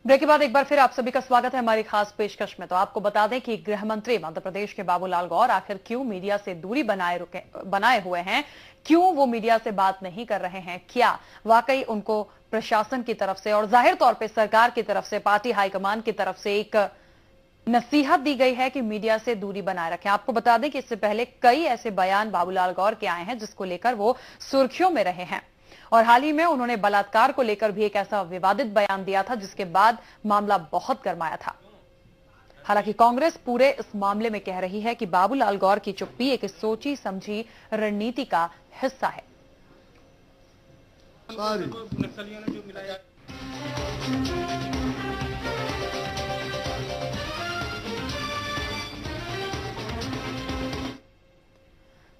Break के बाद एक बार फिर आप सभी का स्वागत है हमारी खास पेशकश में। तो आपको बता दें कि गृह मंत्री मध्य प्रदेश के बाबूलाल गौर आखिर क्यों मीडिया से दूरी बनाए हुए हैं, क्यों वो मीडिया से बात नहीं कर रहे हैं, क्या वाकई उनको प्रशासन की तरफ से और जाहिर तौर पर सरकार की तरफ से, पार्टी हाईकमान की तरफ से एक नसीहत दी गई है कि मीडिया से दूरी बनाए रखें। आपको बता दें कि इससे पहले कई ऐसे बयान बाबूलाल गौर के आए हैं जिसको लेकर वो सुर्खियों में रहे हैं और हाल ही में उन्होंने बलात्कार को लेकर भी एक ऐसा विवादित बयान दिया था जिसके बाद मामला बहुत गरमाया था। हालांकि कांग्रेस पूरे इस मामले में कह रही है कि बाबूलाल गौर की चुप्पी एक सोची समझी रणनीति का हिस्सा है।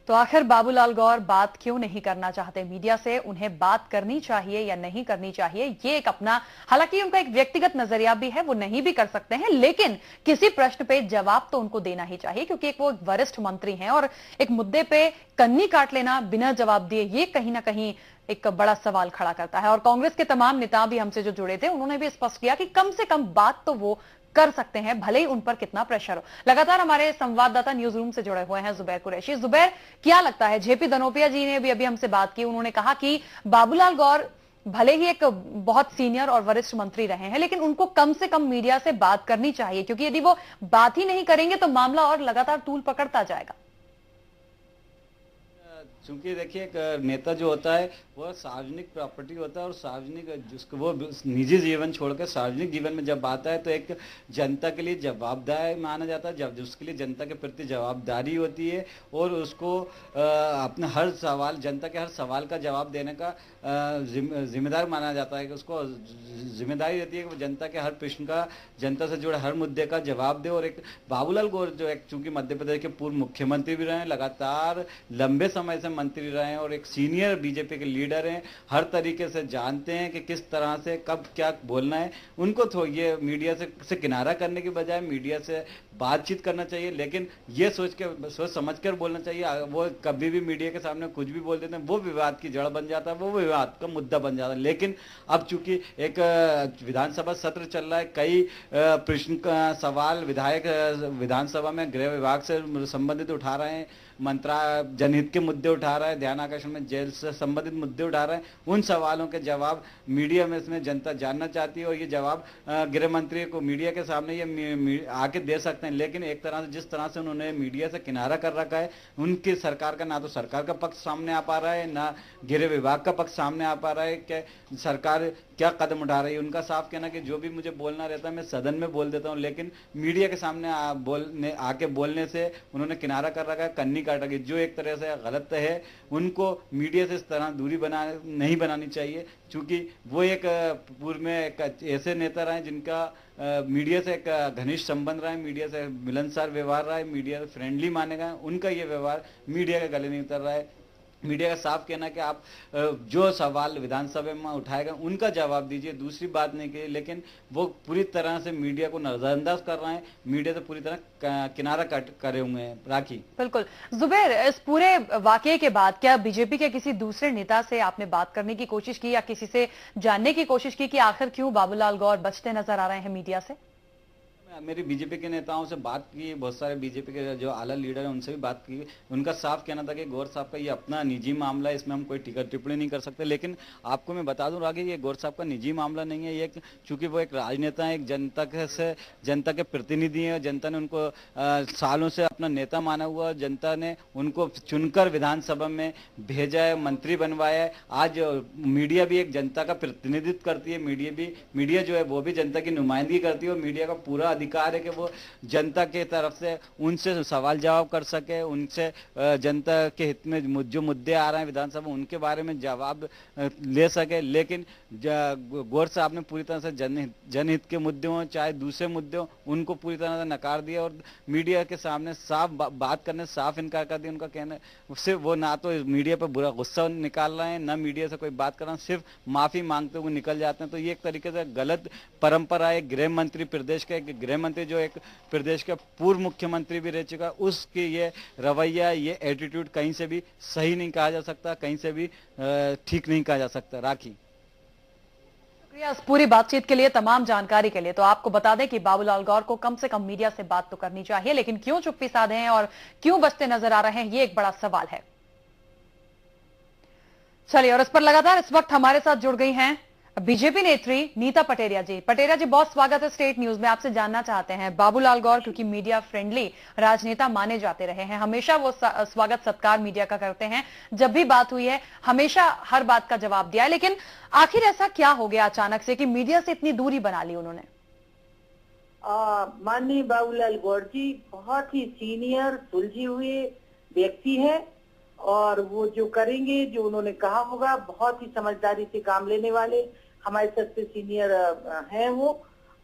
तो आखिर बाबूलाल गौर बात क्यों नहीं करना चाहते मीडिया से, उन्हें बात करनी चाहिए या नहीं करनी चाहिए, ये एक अपना, हालांकि उनका एक व्यक्तिगत नजरिया भी है, वो नहीं भी कर सकते हैं, लेकिन किसी प्रश्न पे जवाब तो उनको देना ही चाहिए क्योंकि एक वो वरिष्ठ मंत्री हैं और एक मुद्दे पे कन्नी काट लेना बिना जवाब दिए ये कहीं ना कहीं एक बड़ा सवाल खड़ा करता है। और कांग्रेस के तमाम नेता भी हमसे जो जुड़े थे उन्होंने भी स्पष्ट किया कि कम से कम बात तो वो कर सकते हैं, भले ही उन पर कितना प्रेशर हो। लगातार हमारे संवाददाता न्यूज रूम से जुड़े हुए हैं जुबैर कुरैशी। जुबैर, क्या लगता है, जेपी धनोपिया जी ने भी अभी हमसे बात की, उन्होंने कहा कि बाबूलाल गौर भले ही एक बहुत सीनियर और वरिष्ठ मंत्री रहे हैं लेकिन उनको कम से कम मीडिया से बात करनी चाहिए क्योंकि यदि वो बात ही नहीं करेंगे तो मामला और लगातार तूल पकड़ता जाएगा। चूंकि देखिए एक नेता जो होता है वह सार्वजनिक प्रॉपर्टी होता है और सार्वजनिक जिसको वो निजी जीवन छोड़कर सार्वजनिक जीवन में जब आता है तो एक जनता के लिए जवाबदार माना जाता है, जब उसके लिए जनता के प्रति जवाबदारी होती है और उसको अपना हर सवाल, जनता के हर सवाल का जवाब देने का जिम्मेदार माना जाता है कि उसको जिम्मेदारी रहती है कि वो जनता के हर प्रश्न का, जनता से जुड़े हर मुद्दे का जवाब दे। और एक बाबूलाल गौर जो एक चूंकि मध्य प्रदेश के पूर्व मुख्यमंत्री भी रहे हैं, लगातार लंबे समय से मंत्री रहे हैं और एक सीनियर बीजेपी के लीडर हैं, हर तरीके से जानते हैं कि किस तरह से कब क्या बोलना है। उनको तो ये मीडिया से किनारा करने के बजाय मीडिया से बातचीत करना चाहिए, लेकिन ये सोच समझ कर बोलना चाहिए। वो कभी भी मीडिया के सामने कुछ भी बोल देते हैं, वो विवाद की जड़ बन जाता है, वो विवाद का मुद्दा बन जाता है। लेकिन अब चूंकि एक विधानसभा सत्र चल रहा है, कई प्रश्न का सवाल विधायक विधानसभा में गृह विभाग से संबंधित उठा रहे हैं, जनहित के मुद्दे उठा रहा है, ध्यान आकर्षण में जेल से संबंधित मुद्दे उठा रहे हैं। उन सवालों के जवाब मीडिया में इसमें जनता जानना चाहती है और ये जवाब गृह मंत्री को मीडिया के सामने ये आके दे सकते हैं। लेकिन एक तरह से जिस तरह से उन्होंने मीडिया से किनारा कर रखा है, उनकी सरकार का ना तो सरकार का पक्ष सामने आ पा रहा है, ना गृह विभाग का पक्ष सामने आ पा रहा है कि सरकार क्या कदम उठा रही है। उनका साफ कहना कि जो भी मुझे बोलना रहता है मैं सदन में बोल देता हूं, लेकिन मीडिया के सामने आके बोलने से उन्होंने किनारा कर रखा है, कन्नी काट रखी है, जो एक तरह से गलत है। उनको मीडिया से इस तरह दूरी नहीं बनानी चाहिए, क्योंकि वो एक पूर्व में एक ऐसे नेता रहे जिनका मीडिया से एक घनिष्ठ संबंध रहा है, मीडिया से मिलनसार व्यवहार रहा है, मीडिया फ्रेंडली माने गए। उनका ये व्यवहार मीडिया के गले नहीं उतर रहा है। मीडिया का साफ कहना है कि आप जो सवाल विधानसभा में उठाए गए उनका जवाब दीजिए, दूसरी बात नहीं की। लेकिन वो पूरी तरह से मीडिया को नजरअंदाज कर रहे हैं, मीडिया से पूरी तरह किनारा करे हुए हैं। राखी, बिल्कुल। जुबैर, इस पूरे वाकये के बाद क्या बीजेपी के किसी दूसरे नेता से आपने बात करने की कोशिश की या किसी से जानने की कोशिश की कि आखिर क्यों बाबूलाल गौर बचते नजर आ रहे हैं मीडिया से? मेरी बीजेपी के नेताओं से बात की, बहुत सारे बीजेपी के जो आला लीडर हैं उनसे भी बात की। उनका साफ कहना था कि गौर साहब का ये अपना निजी मामला है, इसमें हम कोई टिप्पणी नहीं कर सकते। लेकिन आपको मैं बता दूं आगे, ये गौर साहब का निजी मामला नहीं है, ये चूंकि वो एक राजनेता है, एक जनता के प्रतिनिधि हैं, जनता ने उनको सालों से अपना नेता माना हुआ, जनता ने उनको चुनकर विधानसभा में भेजा है, मंत्री बनवाया है। आज मीडिया भी एक जनता का प्रतिनिधित्व करती है, मीडिया जो है वो भी जनता की नुमाइंदगी करती है और मीडिया का पूरा अधिकार है कि वो जनता के तरफ से उनसे सवाल जवाब कर सके, उनसे जनता के हित में जो मुद्दे आ रहे हैं विधानसभा उनके बारे में जवाब ले सके। लेकिन गौर साहब ने पूरी तरह से जनहित के मुद्दे हों चाहे दूसरे मुद्दे हों, उनको पूरी तरह से नकार दिया और मीडिया के सामने साफ बात करने साफ इनकार कर दिया। उनका कहना उससे वो ना तो मीडिया पर बुरा गुस्सा निकाल रहे हैं, ना मीडिया से कोई बात कर रहे हैं, सिर्फ माफी मांगते हुए निकल जाते हैं। तो ये एक तरीके से गलत परंपरा है। गृह मंत्री, प्रदेश का एक गृह मंत्री जो एक प्रदेश का पूर्व मुख्यमंत्री भी रह चुका, उसकी ये रवैया, ये एटीट्यूड कहीं से भी सही नहीं कहा जा सकता, कहीं से भी ठीक नहीं कहा जा सकता। राखी, शुक्रिया इस पूरी बातचीत के लिए, तमाम जानकारी के लिए। तो आपको बता दें कि बाबूलाल गौर को कम से कम मीडिया से बात तो करनी चाहिए, लेकिन क्यों चुप्पी साधे हैं और क्यों बचते नजर आ रहे हैं, ये एक बड़ा सवाल है। चलिए, और इस पर लगातार इस वक्त हमारे साथ जुड़ गई हैं बीजेपी नेत्री नीता पटेरिया जी। पटेरिया जी, बहुत स्वागत है स्टेट न्यूज में। आपसे जानना चाहते हैं, बाबूलाल गौर क्योंकि मीडिया फ्रेंडली राजनेता माने जाते रहे हैं, हमेशा वो स्वागत सत्कार मीडिया का करते हैं, जब भी बात हुई है हमेशा हर बात का जवाब दिया है, लेकिन आखिर ऐसा क्या हो गया अचानक से कि मीडिया से इतनी दूरी बना ली उन्होंने? माननीय बाबूलाल गौर जी बहुत ही सीनियर सुलझे हुए व्यक्ति हैं और वो जो करेंगे, जो उन्होंने कहा होगा, बहुत ही समझदारी से काम लेने वाले हमारे सबसे सीनियर हैं वो।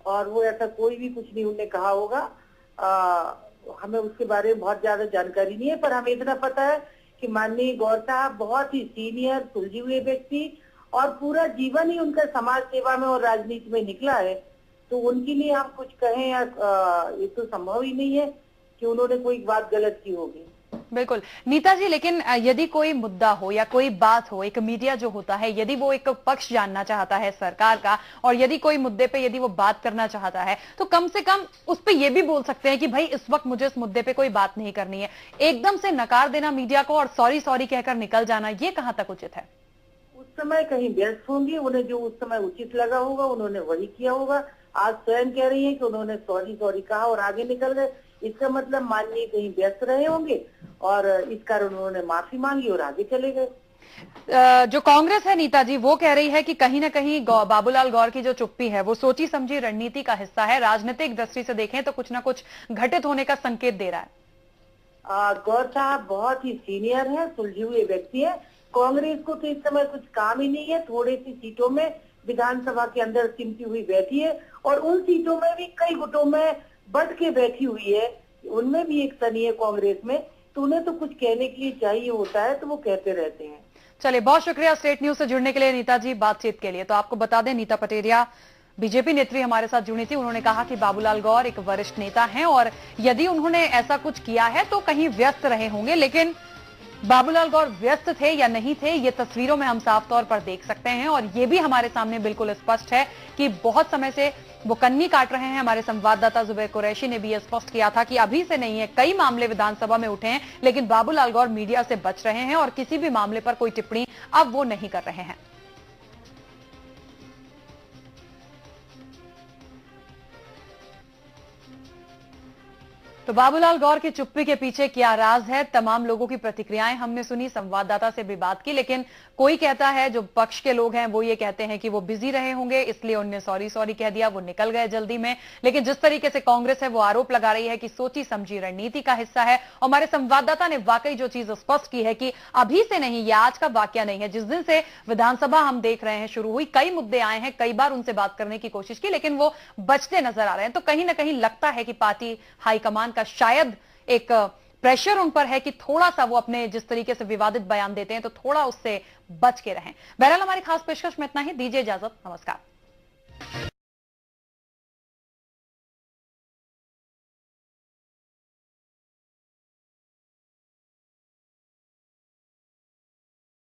और वो ऐसा कोई भी कुछ नहीं उन्होंने कहा होगा। हमें उसके बारे में बहुत ज्यादा जानकारी नहीं है, पर हमें इतना पता है कि माननीय गौर साहब बहुत ही सीनियर सुलझे हुए व्यक्ति और पूरा जीवन ही उनका समाज सेवा में और राजनीति में निकला है। तो उनके लिए हम कुछ कहें या ये तो संभव ही नहीं है कि उन्होंने कोई बात गलत की होगी। बिल्कुल नीता जी, लेकिन यदि कोई मुद्दा हो या कोई बात हो, एक मीडिया जो होता है, यदि वो एक पक्ष जानना चाहता है सरकार का और यदि कोई मुद्दे पे यदि वो बात करना चाहता है, तो कम से कम उस पे ये भी बोल सकते हैं कि भाई इस वक्त मुझे इस मुद्दे पे कोई बात नहीं करनी है। एकदम से नकार देना मीडिया को और सॉरी सॉरी कहकर निकल जाना, ये कहां तक उचित है? उस समय कहीं व्यस्त होंगे, उन्हें जो उस समय उचित लगा होगा उन्होंने वही किया होगा। आज स्वयं कह रही है कि उन्होंने सॉरी सॉरी कहा और आगे निकल गए, इसका मतलब माननीय कहीं व्यस्त रहे होंगे और इस कारण उन्होंने माफी मांगी और आगे चले गए। जो कांग्रेस है नीता जी, वो कह रही है कि कहीं ना कहीं बाबूलाल गौर की जो चुप्पी है वो सोची समझी रणनीति का हिस्सा है, राजनीतिक दृष्टि से देखें तो कुछ ना कुछ घटित होने का संकेत दे रहा है। गौर साहब बहुत ही सीनियर है, सुलझे हुए व्यक्ति है। कांग्रेस को तो इस समय कुछ काम ही नहीं है, थोड़ी सी सीटों में विधानसभा के अंदर सिमटी हुई बैठी है और उन सीटों में भी कई गुटों में बढ़ के बैठी हुई है, उनमें भी एक तनी है कांग्रेस में। तो उन्हें तो कुछ कहने के लिए चाहिए होता है तो वो कहते रहते हैं। चलिए, बहुत शुक्रिया स्टेट न्यूज से जुड़ने के लिए नीता जी, बातचीत के लिए। तो आपको बता दें, नीता पटेरिया बीजेपी नेत्री हमारे साथ जुड़ी थी। उन्होंने कहा कि बाबूलाल गौर एक वरिष्ठ नेता हैं और यदि उन्होंने ऐसा कुछ किया है तो कहीं व्यस्त रहे होंगे, लेकिन बाबूलाल गौर व्यस्त थे या नहीं थे, ये तस्वीरों में हम साफ तौर पर देख सकते हैं और ये भी हमारे सामने बिल्कुल स्पष्ट है कि बहुत समय से वो कन्नी काट रहे हैं। हमारे संवाददाता जुबैर कुरैशी ने भी ये स्पष्ट किया था कि अभी से नहीं है, कई मामले विधानसभा में उठे हैं, लेकिन बाबूलाल गौर मीडिया से बच रहे हैं और किसी भी मामले पर कोई टिप्पणी अब वो नहीं कर रहे हैं। तो बाबूलाल गौर की चुप्पी के पीछे क्या राज है? तमाम लोगों की प्रतिक्रियाएं हमने सुनी, संवाददाता से भी बात की, लेकिन कोई कहता है, जो पक्ष के लोग हैं वो ये कहते हैं कि वो बिजी रहे होंगे इसलिए उन्होंने सॉरी सॉरी कह दिया, वो निकल गए जल्दी में। लेकिन जिस तरीके से कांग्रेस है वो आरोप लगा रही है कि सोची समझी रणनीति का हिस्सा है। और हमारे संवाददाता ने वाकई जो चीज स्पष्ट की है कि अभी से नहीं, ये आज का वाकया नहीं है। जिस दिन से विधानसभा हम देख रहे हैं शुरू हुई, कई मुद्दे आए हैं, कई बार उनसे बात करने की कोशिश की, लेकिन वो बचते नजर आ रहे हैं। तो कहीं ना कहीं लगता है कि पार्टी हाईकमान का शायद एक प्रेशर उन पर है कि थोड़ा सा वो अपने जिस तरीके से विवादित बयान देते हैं तो थोड़ा उससे बच के रहें। बहरहाल हमारी खास पेशकश में इतना ही, दीजिए इजाजत, नमस्कार।